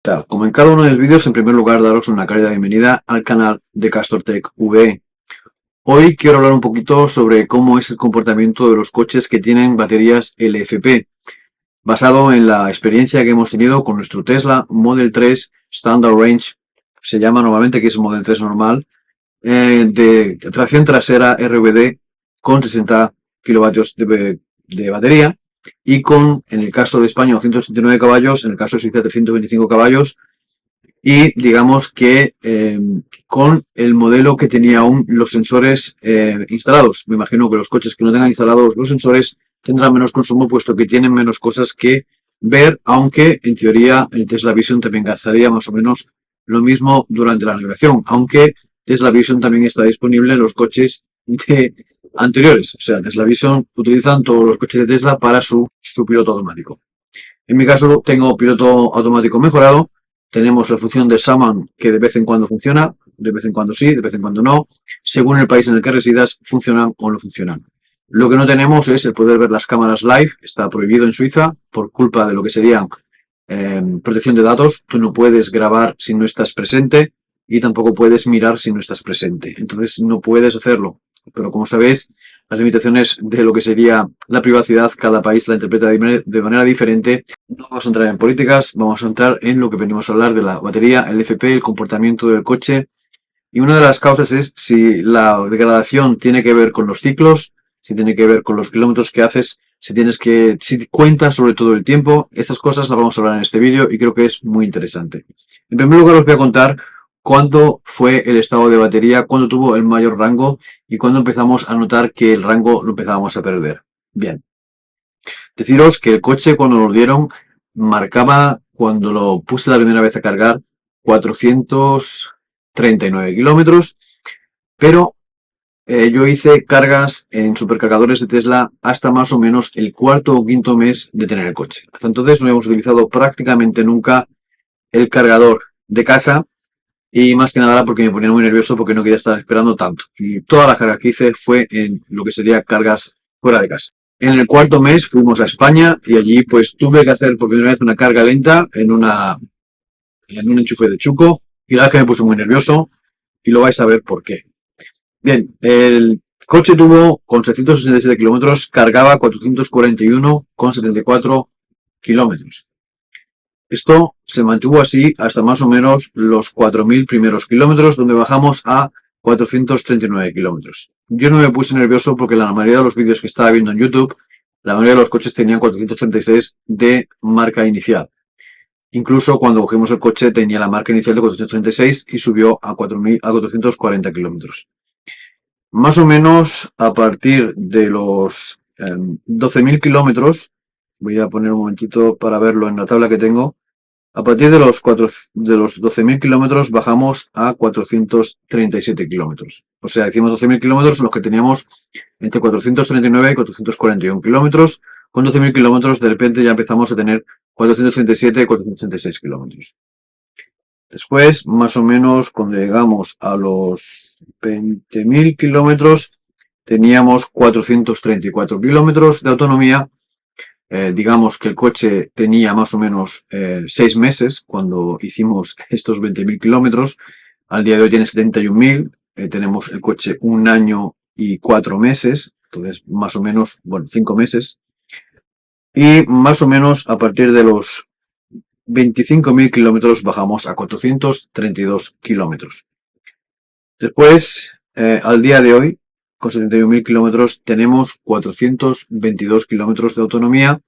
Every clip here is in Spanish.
tal? Como en cada uno de los vídeos, en primer lugar, daros una cálida bienvenida al canal de CastorTech VE. Hoy quiero hablar un poquito sobre cómo es el comportamiento de los coches que tienen baterías LFP, basado en la experiencia que hemos tenido con nuestro Tesla Model 3 Standard Range, se llama normalmente, que es Model 3 normal, de tracción trasera RVD con 60 kilovatios de batería y con, en el caso de España, 169 caballos, en el caso de Suiza 325 caballos y digamos que con el modelo que tenía aún los sensores instalados. Me imagino que los coches que no tengan instalados los sensores tendrán menos consumo puesto que tienen menos cosas que ver, aunque en teoría el Tesla Vision también gastaría más o menos lo mismo durante la navegación, aunque Tesla Vision también está disponible en los coches anteriores. O sea, Tesla Vision utilizan todos los coches de Tesla para su piloto automático. En mi caso tengo piloto automático mejorado. Tenemos la función de Summon, que de vez en cuando funciona, de vez en cuando sí, de vez en cuando no. Según el país en el que residas, funcionan o no funcionan. Lo que no tenemos es el poder ver las cámaras live. Está prohibido en Suiza por culpa de lo que sería protección de datos. Tú no puedes grabar si no estás presente y tampoco puedes mirar si no estás presente. Entonces no puedes hacerlo. Pero como sabéis, las limitaciones de lo que sería la privacidad, cada país la interpreta de manera diferente. No vamos a entrar en políticas, vamos a entrar en lo que venimos a hablar de la batería, el LFP, el comportamiento del coche. Y una de las causas es si la degradación tiene que ver con los ciclos, si tiene que ver con los kilómetros que haces, si cuentas sobre todo el tiempo. Estas cosas las vamos a hablar en este vídeo y creo que es muy interesante. En primer lugar os voy a contar cuándo fue el estado de batería, cuándo tuvo el mayor rango y cuándo empezamos a notar que el rango lo empezábamos a perder. Bien. Deciros que el coche cuando lo dieron marcaba, cuando lo puse la primera vez a cargar, 439 kilómetros, pero yo hice cargas en supercargadores de Tesla hasta más o menos el cuarto o quinto mes de tener el coche. Hasta entonces no hemos utilizado prácticamente nunca el cargador de casa y más que nada porque me ponía muy nervioso porque no quería estar esperando tanto. Y toda la carga que hice fue en lo que sería cargas fuera de casa. En el cuarto mes fuimos a España y allí pues tuve que hacer por primera vez una carga lenta en un enchufe de Chuco y la verdad que me puso muy nervioso y lo vais a ver por qué. Bien, el coche tuvo con 667 kilómetros, cargaba 441,74 kilómetros. Esto se mantuvo así hasta más o menos los 4.000 primeros kilómetros, donde bajamos a 439 kilómetros. Yo no me puse nervioso porque la mayoría de los vídeos que estaba viendo en YouTube, la mayoría de los coches tenían 436 de marca inicial. Incluso cuando cogimos el coche tenía la marca inicial de 436 y subió a 440 kilómetros. Más o menos a partir de los 12.000 kilómetros, voy a poner un momentito para verlo en la tabla que tengo. A partir de los 12.000 kilómetros bajamos a 437 kilómetros. O sea, hicimos 12.000 kilómetros en los que teníamos entre 439 y 441 kilómetros. Con 12.000 kilómetros de repente ya empezamos a tener 437 y 436 kilómetros. Después, más o menos, cuando llegamos a los 20.000 kilómetros, teníamos 434 kilómetros de autonomía. Digamos que el coche tenía más o menos 6 meses cuando hicimos estos 20.000 kilómetros. Al día de hoy tiene 71.000. Tenemos el coche 1 año y 4 meses. Entonces, más o menos, bueno, 5 meses. Y más o menos a partir de los 25.000 kilómetros bajamos a 432 kilómetros. Después, al día de hoy, con 71.000 kilómetros, tenemos 422 kilómetros de autonomía,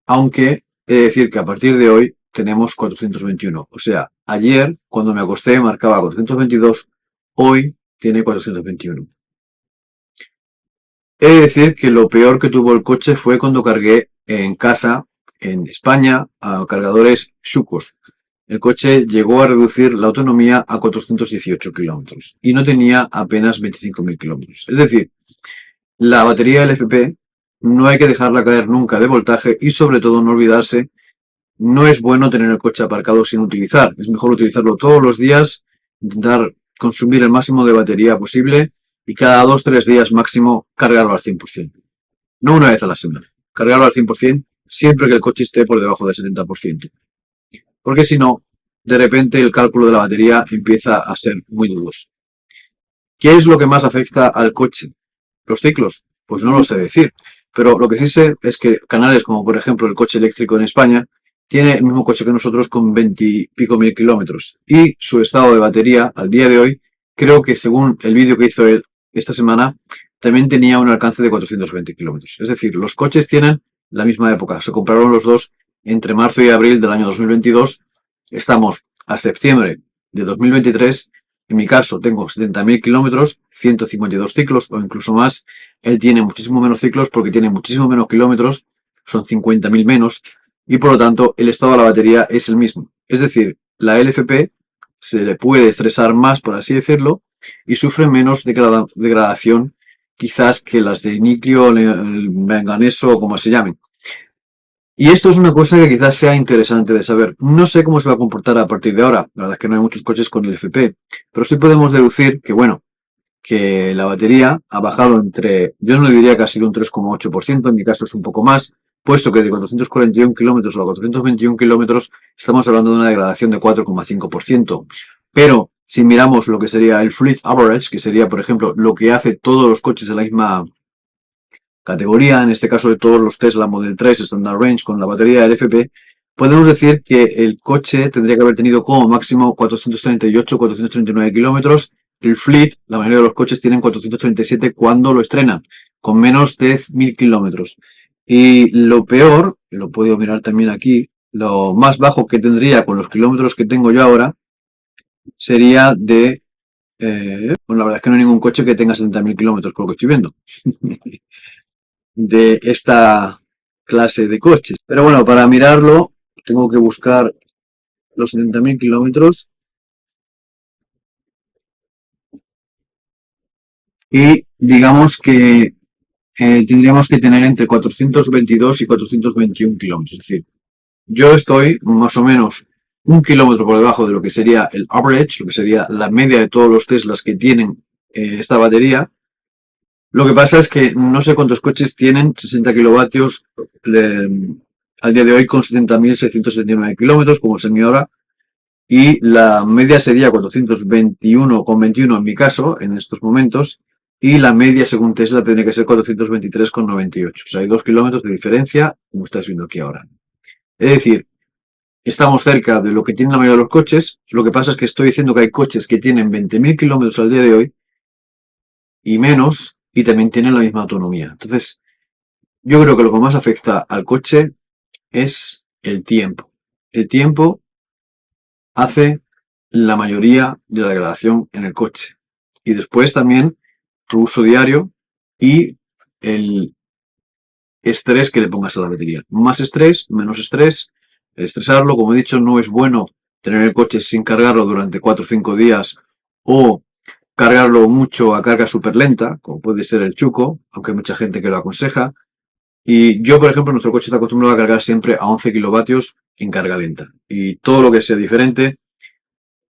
aunque he de decir que a partir de hoy tenemos 421. O sea, ayer, cuando me acosté, marcaba 422, hoy tiene 421. He de decir que lo peor que tuvo el coche fue cuando cargué en casa, en España, a cargadores Chucos. El coche llegó a reducir la autonomía a 418 kilómetros y no tenía apenas 25.000 kilómetros. Es decir, la batería LFP no hay que dejarla caer nunca de voltaje y sobre todo no olvidarse, no es bueno tener el coche aparcado sin utilizar. Es mejor utilizarlo todos los días, intentar consumir el máximo de batería posible y cada 2-3 días máximo cargarlo al 100%. No una vez a la semana. Cargarlo al 100% siempre que el coche esté por debajo del 70%. porque si no, de repente el cálculo de la batería empieza a ser muy dudoso. ¿Qué es lo que más afecta al coche? ¿Los ciclos? Pues no lo sé decir, pero lo que sí sé es que canales como por ejemplo el coche eléctrico en España tiene el mismo coche que nosotros con 20 y pico mil kilómetros y su estado de batería al día de hoy, creo que según el vídeo que hizo él esta semana, también tenía un alcance de 420 kilómetros. Es decir, los coches tienen la misma época. Se compraron los dos entre marzo y abril del año 2022. Estamos a septiembre de 2023. En mi caso tengo 70.000 kilómetros, 152 ciclos o incluso más. Él tiene muchísimo menos ciclos porque tiene muchísimo menos kilómetros, son 50.000 menos, y por lo tanto el estado de la batería es el mismo. Es decir, la LFP se le puede estresar más, por así decirlo, y sufre menos degradación quizás que las de níquel, el manganeso o como se llamen. Y esto es una cosa que quizás sea interesante de saber. No sé cómo se va a comportar a partir de ahora. La verdad es que no hay muchos coches con LFP. Pero sí podemos deducir que, bueno, que la batería ha bajado entre, yo no diría que ha sido un 3,8%, en mi caso es un poco más, puesto que de 441 kilómetros a 421 kilómetros estamos hablando de una degradación de 4,5%. Pero si miramos lo que sería el fleet average, que sería, por ejemplo, lo que hace todos los coches de la misma categoría, en este caso de todos los Tesla Model 3 Standard Range con la batería LFP, podemos decir que el coche tendría que haber tenido como máximo 438-439 kilómetros. El fleet, la mayoría de los coches tienen 437 cuando lo estrenan, con menos de 1000 kilómetros. Y lo peor, lo puedo mirar también aquí, lo más bajo que tendría con los kilómetros que tengo yo ahora, sería de... bueno, la verdad es que no hay ningún coche que tenga 70.000 kilómetros, por lo que estoy viendo. De esta clase de coches. Pero bueno, para mirarlo tengo que buscar los 70.000 kilómetros y digamos que tendríamos que tener entre 422 y 421 kilómetros. Es decir, yo estoy más o menos un kilómetro por debajo de lo que sería el average, lo que sería la media de todos los Teslas que tienen esta batería. Lo que pasa es que no sé cuántos coches tienen 60 kilovatios al día de hoy con 70.679 kilómetros, como es el mío ahora, y la media sería 421,21 en mi caso, en estos momentos, y la media según Tesla tendría que ser 423,98. O sea, hay 2 kilómetros de diferencia, como estás viendo aquí ahora. Es decir, estamos cerca de lo que tienen la mayoría de los coches. Lo que pasa es que estoy diciendo que hay coches que tienen 20.000 kilómetros al día de hoy y menos, y también tienen la misma autonomía. Entonces, yo creo que lo que más afecta al coche es el tiempo. El tiempo hace la mayoría de la degradación en el coche. Y después también tu uso diario y el estrés que le pongas a la batería. Más estrés, menos estrés. El estresarlo, como he dicho, no es bueno tener el coche sin cargarlo durante 4 o 5 días o cargarlo mucho a carga súper lenta, como puede ser el Chuco, aunque hay mucha gente que lo aconseja. Y yo, por ejemplo, nuestro coche está acostumbrado a cargar siempre a 11 kilovatios en carga lenta. Y todo lo que sea diferente,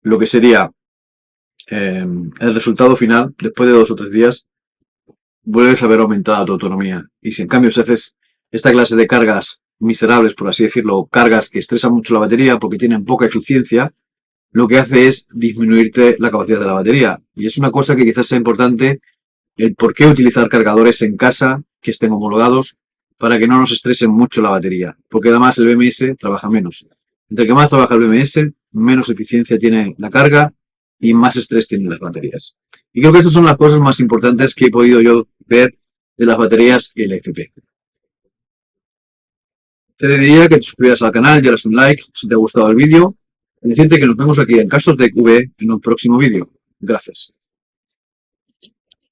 lo que sería el resultado final, después de 2 o 3 días, vuelves a ver aumentada tu autonomía. Y si en cambio si haces esta clase de cargas miserables, por así decirlo, cargas que estresan mucho la batería porque tienen poca eficiencia, lo que hace es disminuirte la capacidad de la batería. Y es una cosa que quizás sea importante, el por qué utilizar cargadores en casa que estén homologados para que no nos estresen mucho la batería. Porque además el BMS trabaja menos. Entre que más trabaja el BMS, menos eficiencia tiene la carga y más estrés tienen las baterías. Y creo que estas son las cosas más importantes que he podido yo ver de las baterías LFP. Te diría que te suscribieras al canal, dieras un like si te ha gustado el vídeo. Y decirte que nos vemos aquí en Castortech V en un próximo vídeo. Gracias.